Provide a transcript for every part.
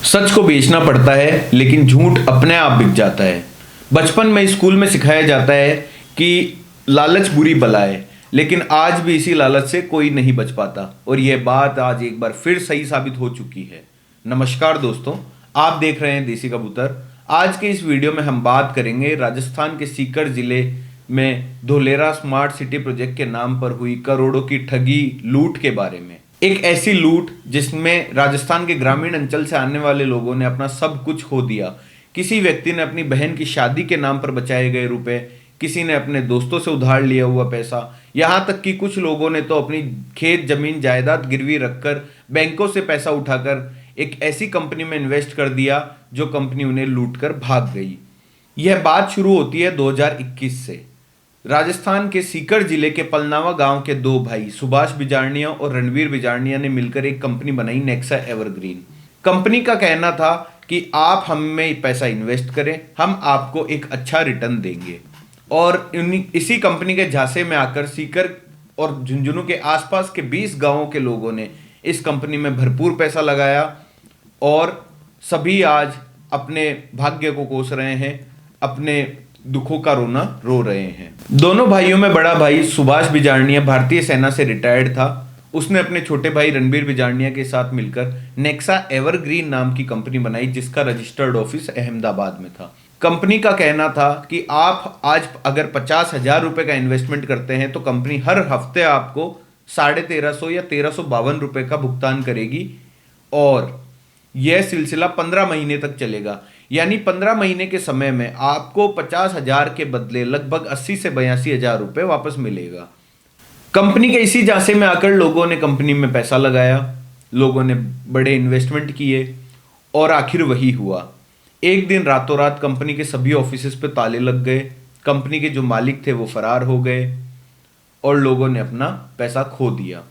सच को बेचना पड़ता है लेकिन झूठ अपने आप बिक जाता है। बचपन में स्कूल में सिखाया जाता है कि लालच बुरी बला है, लेकिन आज भी इसी लालच से कोई नहीं बच पाता और यह बात आज एक बार फिर सही साबित हो चुकी है। नमस्कार दोस्तों, आप देख रहे हैं देसी कबूतर। आज के इस वीडियो में हम बात करेंगे राजस्थान के सीकर जिले में धोलेरा स्मार्ट सिटी प्रोजेक्ट के नाम पर हुई करोड़ों की ठगी लूट के बारे में। एक ऐसी लूट जिसमें राजस्थान के ग्रामीण अंचल से आने वाले लोगों ने अपना सब कुछ खो दिया। किसी व्यक्ति ने अपनी बहन की शादी के नाम पर बचाए गए रुपए, किसी ने अपने दोस्तों से उधार लिया हुआ पैसा, यहाँ तक कि कुछ लोगों ने तो अपनी खेत जमीन जायदाद गिरवी रखकर बैंकों से पैसा उठाकर एक ऐसी कंपनी में इन्वेस्ट कर दिया जो कंपनी उन्हें लूट कर भाग गई। यह बात शुरू होती है 2021 से। राजस्थान के सीकर जिले के पलनावा गांव के दो भाई सुभाष बिजारनिया और रणवीर बिजारनिया ने मिलकर एक कंपनी बनाई, नेक्सा एवरग्रीन। कंपनी का कहना था कि आप हम में पैसा इन्वेस्ट करें, हम आपको एक अच्छा रिटर्न देंगे। और इसी कंपनी के झांसे में आकर सीकर और झुंझुनू के आसपास के 20 गांवों के लोगों ने इस कंपनी में भरपूर पैसा लगाया और सभी आज अपने भाग्य को कोस रहे हैं, अपने दुखों का रोना रो रहे हैं। दोनों भाइयों में बड़ा भाई सुभाष बिजारनिया भारतीय सेना से रिटायर्ड था। उसने अपने छोटे भाई रणबीर बिजारनिया के साथ मिलकर नेक्सा एवरग्रीन नाम की कंपनी बनाई, जिसका रजिस्टर्ड ऑफिस अहमदाबाद में था। कंपनी का कहना था कि आप आज अगर 50,000 रुपए का इन्वेस्टमेंट करते हैं तो कंपनी हर हफ्ते आपको 1350 या 1352 रुपए का भुगतान करेगी और यह सिलसिला 15 महीने तक चलेगा। यानी 15 महीने के समय में आपको 50,000 के बदले लगभग 80 से 82,000 रुपए वापस मिलेगा। कंपनी के इसी झांसे में आकर लोगों ने कंपनी में पैसा लगाया, लोगों ने बड़े इन्वेस्टमेंट किए और आखिर वही हुआ। एक दिन रातों रात कंपनी के सभी ऑफिसेस पे ताले लग गए, कंपनी के जो मालिक थे वो फरार हो गए और लोगों ने अपना पैसा खो दिया।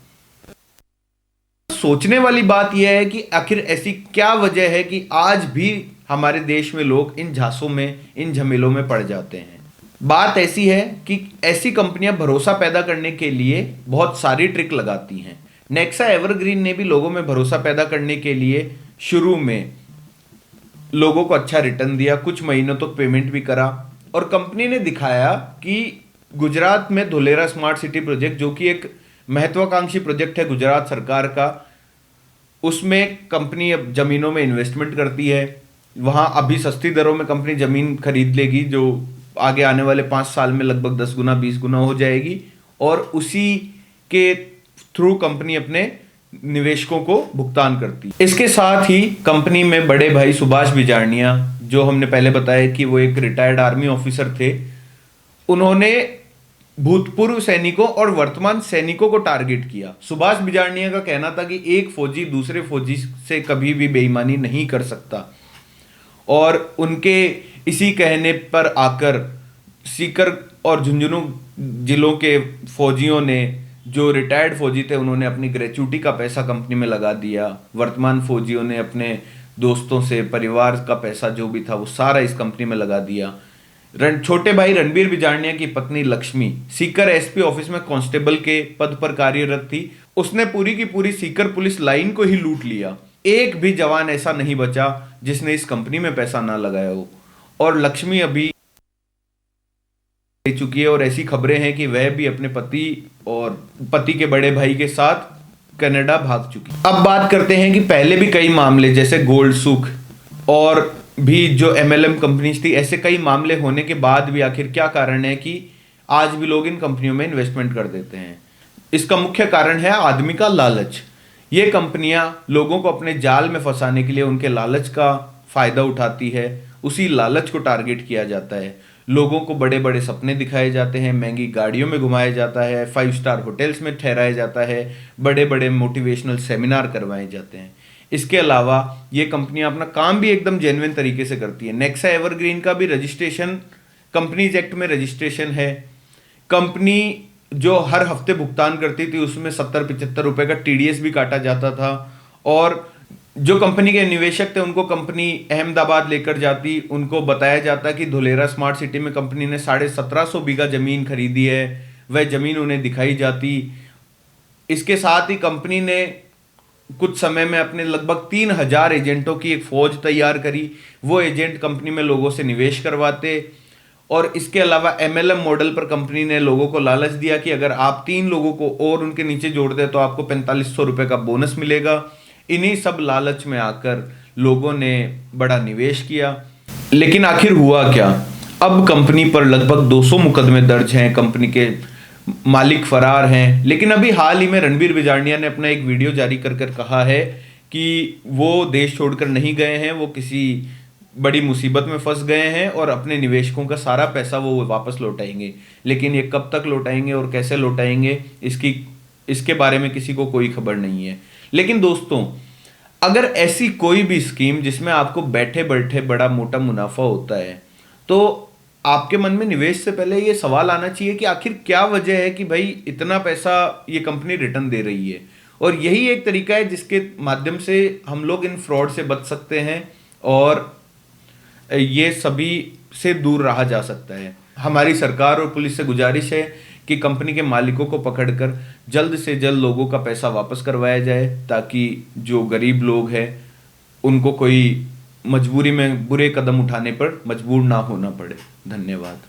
सोचने वाली बात यह है कि आखिर ऐसी क्या वजह है कि आज भी हमारे देश में लोग इन झांसों में, इन झमेलों में पड़ जाते हैं। बात ऐसी है कि ऐसी कंपनियां भरोसा पैदा करने के लिए बहुत सारी ट्रिक लगाती हैं। नेक्सा एवरग्रीन ने भी लोगों में भरोसा पैदा करने के लिए शुरू में लोगों को अच्छा रिटर्न दिया, कुछ महीनों तक पेमेंट भी करा और कंपनी ने दिखाया कि गुजरात में धोलेरा स्मार्ट सिटी प्रोजेक्ट, जो कि एक महत्वाकांक्षी प्रोजेक्ट है गुजरात सरकार का, उसमें कंपनी अब जमीनों में इन्वेस्टमेंट करती है। वहाँ अभी सस्ती दरों में कंपनी जमीन खरीद लेगी जो आगे आने वाले 5 साल में लगभग 10 गुना 20 गुना हो जाएगी और उसी के थ्रू कंपनी अपने निवेशकों को भुगतान करती है। इसके साथ ही कंपनी में बड़े भाई सुभाष बिजारनिया, जो हमने पहले बताया कि वो एक रिटायर्ड आर्मी ऑफिसर थे, उन्होंने भूतपूर्व सैनिकों और वर्तमान सैनिकों को टारगेट किया। सुभाष बिजारनिया का कहना था कि एक फौजी दूसरे फौजी से कभी भी बेईमानी नहीं कर सकता और उनके इसी कहने पर आकर सीकर और झुंझुनू जिलों के फौजियों ने, जो रिटायर्ड फौजी थे, उन्होंने अपनी ग्रेच्युटी का पैसा कंपनी में लगा दिया। वर्तमान फौजियों ने अपने दोस्तों से, परिवार का पैसा जो भी था वो सारा इस कंपनी में लगा दिया। छोटे भाई रणबीर बिजारनिया की पत्नी लक्ष्मी सीकर एसपी ऑफिस में कांस्टेबल के पद पर कार्यरत थी। उसने पूरी की पूरी सीकर पुलिस लाइन को ही लूट लिया। एक भी जवान ऐसा नहीं बचा जिसने इस कंपनी में पैसा ना लगाया हो और लक्ष्मी अभी रह चुकी है और ऐसी खबरें हैं कि वह भी अपने पति और पति के बड़े भाई के साथ कनाडा भाग चुकी। अब बात करते हैं कि पहले भी कई मामले, जैसे गोल्ड सुख और भी जो एमएलएम कंपनीज थी, ऐसे कई मामले होने के बाद भी आखिर क्या कारण है कि आज भी लोग इन कंपनियों में इन्वेस्टमेंट कर देते हैं। इसका मुख्य कारण है आदमी का लालच। ये कंपनियां लोगों को अपने जाल में फंसाने के लिए उनके लालच का फायदा उठाती है। उसी लालच को टारगेट किया जाता है। लोगों को बड़े बड़े सपने दिखाए जाते हैं, महंगी गाड़ियों में घुमाया जाता है, 5 स्टार होटल्स में ठहराया जाता है, बड़े बड़े मोटिवेशनल सेमिनार करवाए जाते हैं। इसके अलावा ये कंपनियां अपना काम भी एकदम जेन्युइन तरीके से करती है। नेक्सा एवरग्रीन का भी रजिस्ट्रेशन कंपनीज एक्ट में रजिस्ट्रेशन है। कंपनी जो हर हफ्ते भुगतान करती थी उसमें 70-75 रुपए का टीडीएस भी काटा जाता था और जो कंपनी के निवेशक थे उनको कंपनी अहमदाबाद लेकर जाती, उनको बताया जाता कि धोलेरा स्मार्ट सिटी में कंपनी ने 1750 बीघा जमीन खरीदी है, वह जमीन उन्हें दिखाई जाती। इसके साथ ही कंपनी ने कुछ समय में अपने लगभग 3,000 एजेंटों की एक फौज तैयार करी। वो एजेंट कंपनी में लोगों से निवेश करवाते, और इसके अलावा एमएलएम मॉडल पर कंपनी ने लोगों को लालच दिया कि अगर आप 3 लोगों को और उनके नीचे जोड़ दे तो आपको 4500 रुपए का बोनस मिलेगा। इन्हीं सब लालच में आकर लोगों ने बड़ा निवेश किया, लेकिन आखिर हुआ क्या? अब कंपनी पर लगभग 200 मुकदमे दर्ज हैं, कंपनी के मालिक फरार हैं। लेकिन अभी हाल ही में रणबीर बिजारडिया ने अपना एक वीडियो जारी कर कर कहा है कि वो देश छोड़कर नहीं गए हैं, वो किसी बड़ी मुसीबत में फंस गए हैं और अपने निवेशकों का सारा पैसा वो वापस लौटाएंगे। लेकिन ये कब तक लौटाएंगे और कैसे लौटाएंगे, इसके बारे में किसी को कोई खबर नहीं है। लेकिन दोस्तों, अगर ऐसी कोई भी स्कीम जिसमें आपको बैठे बैठे बड़ा मोटा मुनाफा होता है, तो आपके मन में निवेश से पहले ये सवाल आना चाहिए कि आखिर क्या वजह है कि भाई इतना पैसा ये कंपनी रिटर्न दे रही है। और यही एक तरीका है जिसके माध्यम से हम लोग इन फ्रॉड से बच सकते हैं और ये सभी से दूर रहा जा सकता है। हमारी सरकार और पुलिस से गुजारिश है कि कंपनी के मालिकों को पकड़कर जल्द से जल्द लोगों का पैसा वापस करवाया जाए, ताकि जो गरीब लोग हैं उनको कोई मजबूरी में बुरे कदम उठाने पर मजबूर ना होना पड़े। धन्यवाद।